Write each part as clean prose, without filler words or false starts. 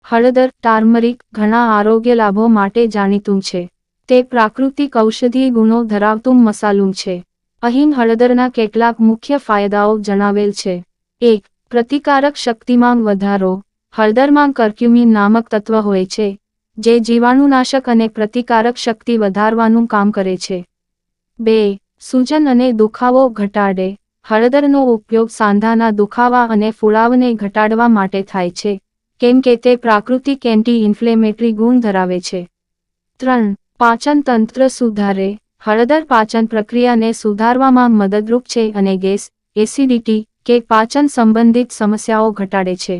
હળદર ટાર્મરિક ઘણા આરોગ્ય લાભો માટે જાણીતું છે. તે પ્રાકૃતિક ઔષધીય ગુણો ધરાવતું મસાલું છે. અહીં હળદરના કેટલાક મુખ્ય ફાયદાઓ જણાવેલ છે. 1. પ્રતિકારક શક્તિમાં વધારો. હળદરમાં કર્ક્યુમિન નામક તત્વ હોય છે, જે જીવાણુનાશક અને પ્રતિકારક શક્તિ વધારવાનું કામ કરે છે. 2. સૂજન અને દુખાવો ઘટાડે. હળદરનો ઉપયોગ સાંધાના દુખાવા અને ફૂલાવને ઘટાડવા માટે થાય છે, કેમ કે તે પ્રાકૃતિક એન્ટી ઇન્ફ્લેમેટરી ગુણ ધરાવે છે. 3. પાચન તંત્ર સુધારે. હળદર પાચન પ્રક્રિયાને સુધારવામાં મદદરૂપ છે અને ગેસ, એસિડિટી કે પાચન સંબંધિત સમસ્યાઓ ઘટાડે છે.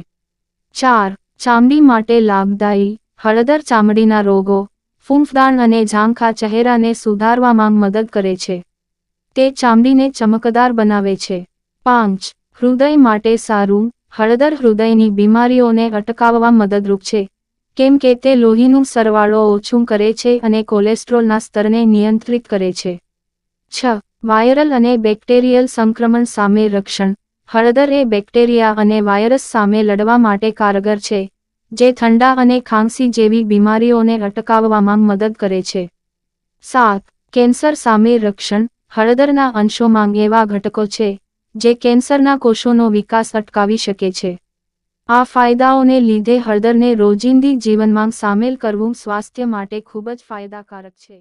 4. ચામડી માટે લાભદાયી. હળદર ચામડીના રોગો, ફૂંફદાણ અને ઝાંખા ચહેરાને સુધારવામાં મદદ કરે છે. તે ચામડીને ચમકદાર બનાવે છે. 5. હૃદય માટે સારું. હળદર હૃદયની બીમારીઓને અટકાવવા મદદરૂપ છે, કેમ કે તે લોહીનું સરવાળો ઓછું કરે છે અને કોલેસ્ટ્રોલના સ્તરને નિયંત્રિત કરે છે. 6. વાયરલ અને બેક્ટેરિયલ સંક્રમણ સામે રક્ષણ. હળદર એ બેક્ટેરિયા અને વાયરસ સામે લડવા માટે કારગર છે, જે ઠંડા અને ખાંસી જેવી બીમારીઓને અટકાવવામાં મદદ કરે છે. 7. કેન્સર સામે રક્ષણ. હળદરના અંશોમાં એવા ઘટકો છે, જે કેન્સરના કોષોનો વિકાસ અટકાવી શકે છે. આ ફાયદાઓને લીધે હળદરને રોજિંદી જીવનમાં સામેલ કરવું સ્વાસ્થ્ય માટે ખૂબ જ ફાયદાકારક છે.